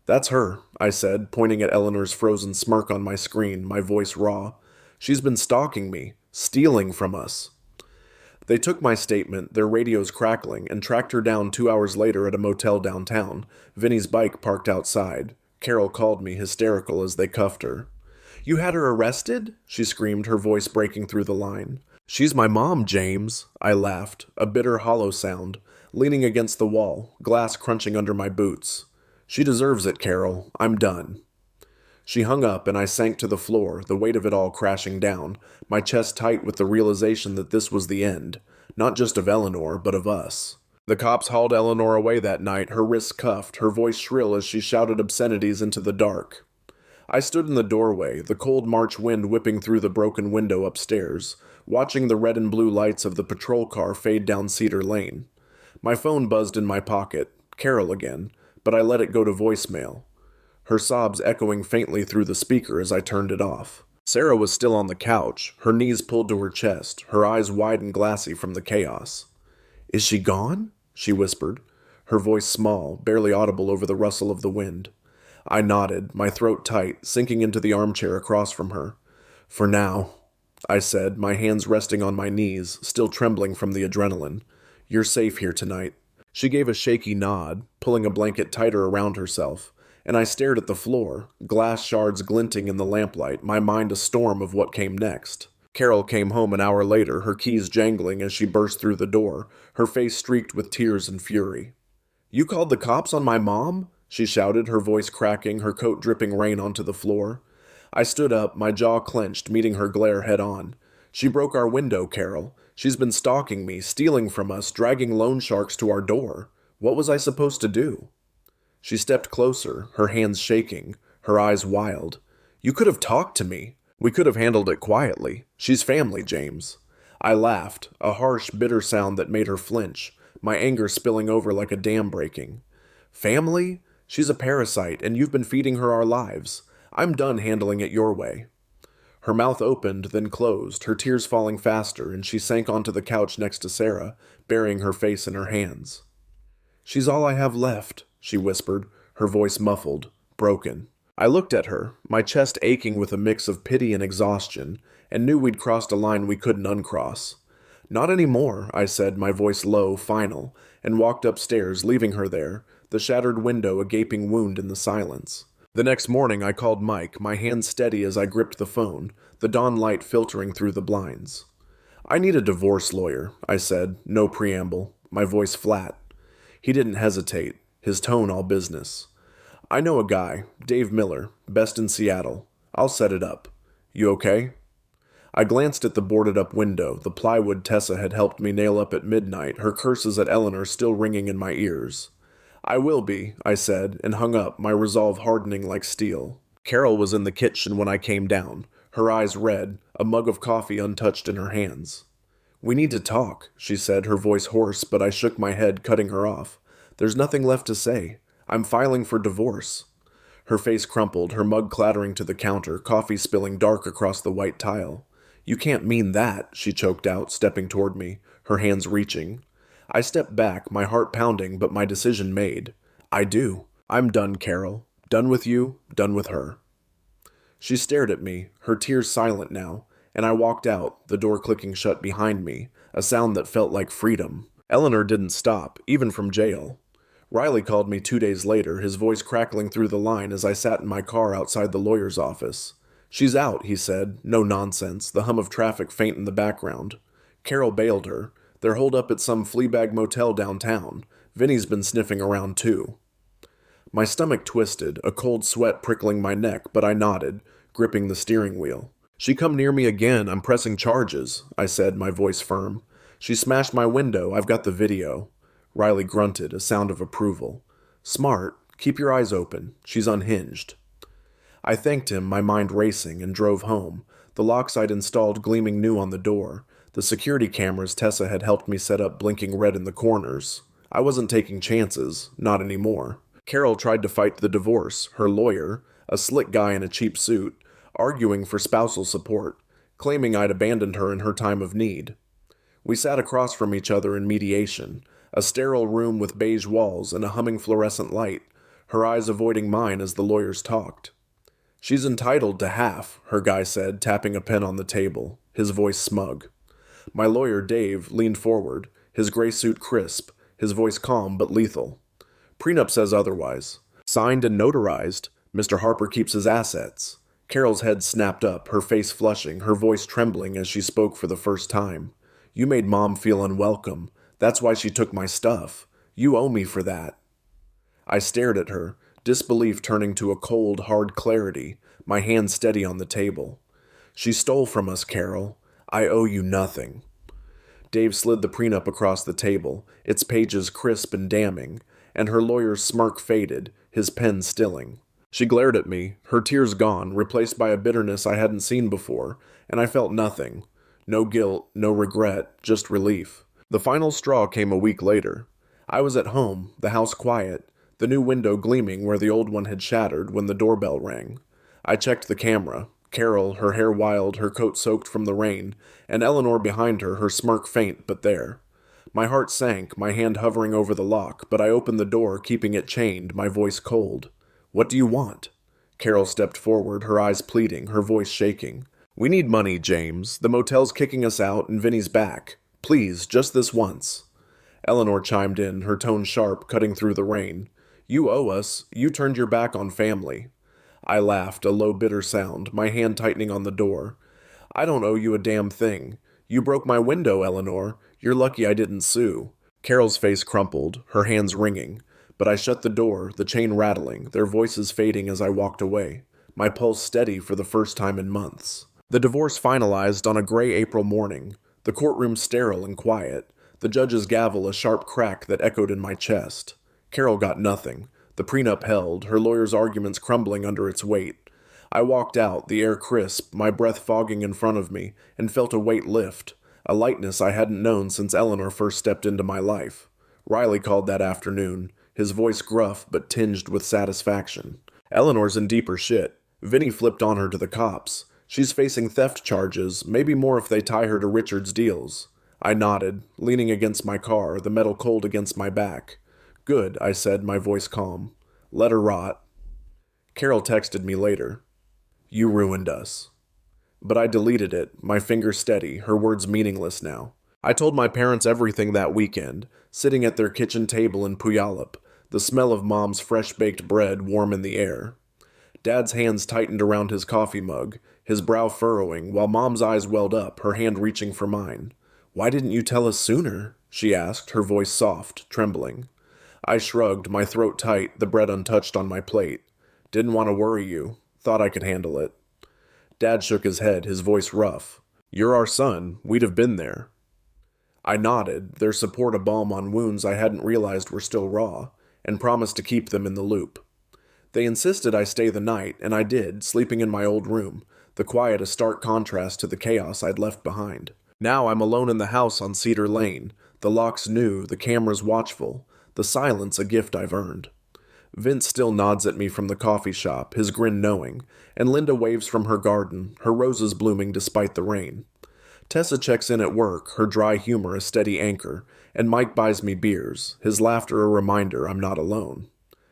That's her, I said, pointing at Eleanor's frozen smirk on my screen, my voice raw. She's been stalking me, stealing from us. They took my statement, their radios crackling, and tracked her down 2 hours later at a motel downtown, Vinny's bike parked outside. Carol called me, hysterical, as they cuffed her. You had her arrested? She screamed, her voice breaking through the line. She's my mom, James, I laughed, a bitter hollow sound, leaning against the wall, glass crunching under my boots. She deserves it, Carol. I'm done. She hung up and I sank to the floor, the weight of it all crashing down, my chest tight with the realization that this was the end, not just of Eleanor, but of us. The cops hauled Eleanor away that night, her wrists cuffed, her voice shrill as she shouted obscenities into the dark. I stood in the doorway, the cold March wind whipping through the broken window upstairs, watching the red and blue lights of the patrol car fade down Cedar Lane. My phone buzzed in my pocket, Carol again, but I let it go to voicemail, her sobs echoing faintly through the speaker as I turned it off. Sarah was still on the couch, her knees pulled to her chest, her eyes wide and glassy from the chaos. Is she gone? She whispered, her voice small, barely audible over the rustle of the wind. I nodded, my throat tight, sinking into the armchair across from her. For now, I said, my hands resting on my knees, still trembling from the adrenaline. You're safe here tonight. She gave a shaky nod, pulling a blanket tighter around herself, and I stared at the floor, glass shards glinting in the lamplight, my mind a storm of what came next. Carol came home an hour later, her keys jangling as she burst through the door, her face streaked with tears and fury. You called the cops on my mom? She shouted, her voice cracking, her coat dripping rain onto the floor. I stood up, my jaw clenched, meeting her glare head on. She broke our window, Carol. She's been stalking me, stealing from us, dragging loan sharks to our door. What was I supposed to do? She stepped closer, her hands shaking, her eyes wild. You could have talked to me. We could have handled it quietly. She's family, James. I laughed, a harsh, bitter sound that made her flinch, my anger spilling over like a dam breaking. Family? She's a parasite, and you've been feeding her our lives. I'm done handling it your way. Her mouth opened, then closed, her tears falling faster, and she sank onto the couch next to Sarah, burying her face in her hands. She's all I have left, she whispered, her voice muffled, broken. I looked at her, my chest aching with a mix of pity and exhaustion, and knew we'd crossed a line we couldn't uncross. Not anymore, I said, my voice low, final, and walked upstairs, leaving her there, the shattered window a gaping wound in the silence. The next morning I called Mike, my hands steady as I gripped the phone, the dawn light filtering through the blinds. I need a divorce lawyer, I said, no preamble, my voice flat. He didn't hesitate, his tone all business. I know a guy, Dave Miller, best in Seattle. I'll set it up. You okay? I glanced at the boarded-up window, the plywood Tessa had helped me nail up at midnight, her curses at Eleanor still ringing in my ears. I will be, I said, and hung up, my resolve hardening like steel. Carol was in the kitchen when I came down, her eyes red, a mug of coffee untouched in her hands. We need to talk, she said, her voice hoarse, but I shook my head, cutting her off. There's nothing left to say. I'm filing for divorce. Her face crumpled, her mug clattering to the counter, coffee spilling dark across the white tile. You can't mean that, she choked out, stepping toward me, her hands reaching. I stepped back, my heart pounding, but my decision made. I do. I'm done, Carol. Done with you, done with her. She stared at me, her tears silent now, and I walked out, the door clicking shut behind me, a sound that felt like freedom. Eleanor didn't stop, even from jail. Riley called me 2 days later, his voice crackling through the line as I sat in my car outside the lawyer's office. She's out, he said. No nonsense, the hum of traffic faint in the background. Carol bailed her. They're holed up at some fleabag motel downtown. Vinny's been sniffing around too. My stomach twisted, a cold sweat prickling my neck, but I nodded, gripping the steering wheel. She come near me again, I'm pressing charges, I said, my voice firm. She smashed my window, I've got the video. Riley grunted, a sound of approval. Smart, keep your eyes open, she's unhinged. I thanked him, my mind racing, and drove home, the locks I'd installed gleaming new on the door, the security cameras Tessa had helped me set up blinking red in the corners. I wasn't taking chances, not anymore. Carol tried to fight the divorce, her lawyer, a slick guy in a cheap suit, arguing for spousal support, claiming I'd abandoned her in her time of need. We sat across from each other in mediation, a sterile room with beige walls and a humming fluorescent light, her eyes avoiding mine as the lawyers talked. She's entitled to half, her guy said, tapping a pen on the table, his voice smug. My lawyer, Dave, leaned forward, his gray suit crisp, his voice calm but lethal. Prenup says otherwise. Signed and notarized, Mr. Harper keeps his assets. Carol's head snapped up, her face flushing, her voice trembling as she spoke for the first time. You made Mom feel unwelcome. That's why she took my stuff. You owe me for that. I stared at her, disbelief turning to a cold, hard clarity, my hand steady on the table. She stole from us, Carol. I owe you nothing. Dave slid the prenup across the table, its pages crisp and damning, and her lawyer's smirk faded, his pen stilling. She glared at me, her tears gone, replaced by a bitterness I hadn't seen before, and I felt nothing. No guilt, no regret, just relief. The final straw came a week later. I was at home, the house quiet, the new window gleaming where the old one had shattered when the doorbell rang. I checked the camera. Carol, her hair wild, her coat soaked from the rain, and Eleanor behind her, her smirk faint but there. My heart sank, my hand hovering over the lock, but I opened the door, keeping it chained, my voice cold. What do you want? Carol stepped forward, her eyes pleading, her voice shaking. We need money, James. The motel's kicking us out, and Vinny's back. Please, just this once. Eleanor chimed in, her tone sharp, cutting through the rain. You owe us. You turned your back on family. I laughed, a low, bitter sound, my hand tightening on the door. I don't owe you a damn thing. You broke my window, Eleanor. You're lucky I didn't sue. Carol's face crumpled, her hands wringing. But I shut the door, the chain rattling, their voices fading as I walked away, my pulse steady for the first time in months. The divorce finalized on a gray April morning, the courtroom sterile and quiet, the judge's gavel a sharp crack that echoed in my chest. Carol got nothing. The prenup held, her lawyer's arguments crumbling under its weight. I walked out, the air crisp, my breath fogging in front of me, and felt a weight lift, a lightness I hadn't known since Eleanor first stepped into my life. Riley called that afternoon, his voice gruff but tinged with satisfaction. Eleanor's in deeper shit. Vinny flipped on her to the cops. She's facing theft charges, maybe more if they tie her to Richard's deals. I nodded, leaning against my car, the metal cold against my back. Good, I said, my voice calm. Let her rot. Carol texted me later. You ruined us. But I deleted it, my finger steady, her words meaningless now. I told my parents everything that weekend, sitting at their kitchen table in Puyallup, the smell of Mom's fresh-baked bread warm in the air. Dad's hands tightened around his coffee mug, his brow furrowing, while Mom's eyes welled up, her hand reaching for mine. Why didn't you tell us sooner? She asked, her voice soft, trembling. I shrugged, my throat tight, the bread untouched on my plate. Didn't want to worry you. Thought I could handle it. Dad shook his head, his voice rough. You're our son. We'd have been there. I nodded, their support a balm on wounds I hadn't realized were still raw, and promised to keep them in the loop. They insisted I stay the night, and I did, sleeping in my old room, the quiet a stark contrast to the chaos I'd left behind. Now I'm alone in the house on Cedar Lane, the locks new, the cameras watchful, the silence a gift I've earned. Vince still nods at me from the coffee shop, his grin knowing, and Linda waves from her garden, her roses blooming despite the rain. Tessa checks in at work, her dry humor a steady anchor, and Mike buys me beers, his laughter a reminder I'm not alone.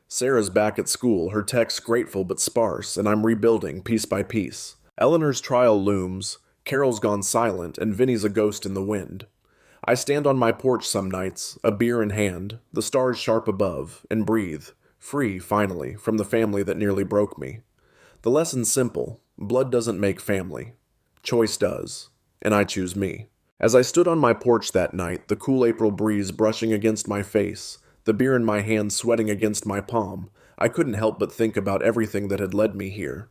Sarah's back at school, her texts grateful but sparse, and I'm rebuilding piece by piece. Eleanor's trial looms, Carol's gone silent, and Vinny's a ghost in the wind. I stand on my porch some nights, a beer in hand, the stars sharp above, and breathe, free, finally, from the family that nearly broke me. The lesson's simple. Blood doesn't make family. Choice does. And I choose me. As I stood on my porch that night, the cool April breeze brushing against my face, the beer in my hand sweating against my palm, I couldn't help but think about everything that had led me here.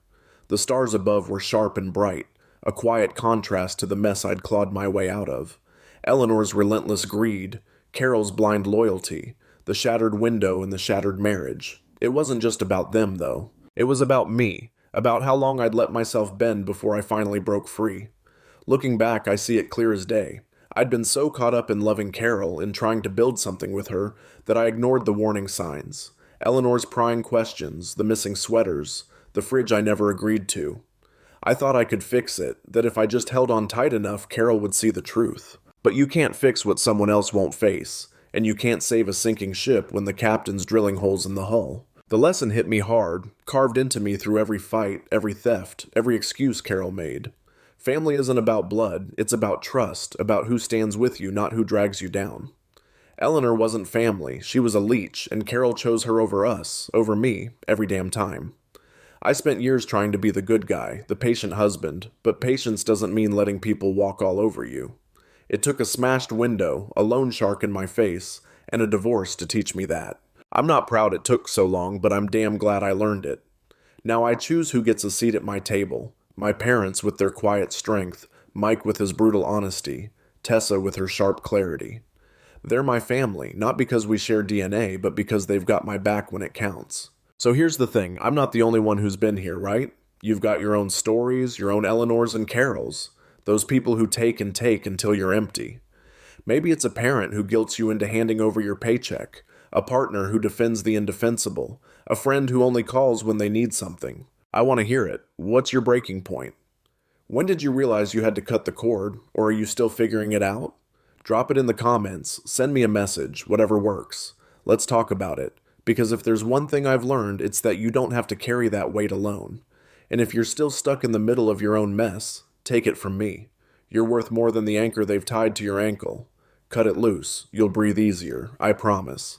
The stars above were sharp and bright, a quiet contrast to the mess I'd clawed my way out of. Eleanor's relentless greed, Carol's blind loyalty, the shattered window and the shattered marriage. It wasn't just about them, though. It was about me, about how long I'd let myself bend before I finally broke free. Looking back, I see it clear as day. I'd been so caught up in loving Carol, in trying to build something with her, that I ignored the warning signs. Eleanor's prying questions, the missing sweaters, the fridge I never agreed to. I thought I could fix it, that if I just held on tight enough, Carol would see the truth. But you can't fix what someone else won't face, and you can't save a sinking ship when the captain's drilling holes in the hull. The lesson hit me hard, carved into me through every fight, every theft, every excuse Carol made. Family isn't about blood, it's about trust, about who stands with you, not who drags you down. Eleanor wasn't family, she was a leech, and Carol chose her over us, over me, every damn time. I spent years trying to be the good guy, the patient husband, but patience doesn't mean letting people walk all over you. It took a smashed window, a loan shark in my face, and a divorce to teach me that. I'm not proud it took so long, but I'm damn glad I learned it. Now I choose who gets a seat at my table. My parents with their quiet strength, Mike with his brutal honesty, Tessa with her sharp clarity. They're my family, not because we share DNA, but because they've got my back when it counts. So here's the thing, I'm not the only one who's been here, right? You've got your own stories, your own Eleanors and Carols. Those people who take and take until you're empty. Maybe it's a parent who guilts you into handing over your paycheck, a partner who defends the indefensible, a friend who only calls when they need something. I want to hear it. What's your breaking point? When did you realize you had to cut the cord, or are you still figuring it out? Drop it in the comments, send me a message, whatever works. Let's talk about it, because if there's one thing I've learned, it's that you don't have to carry that weight alone. And if you're still stuck in the middle of your own mess, take it from me. You're worth more than the anchor they've tied to your ankle. Cut it loose. You'll breathe easier, I promise.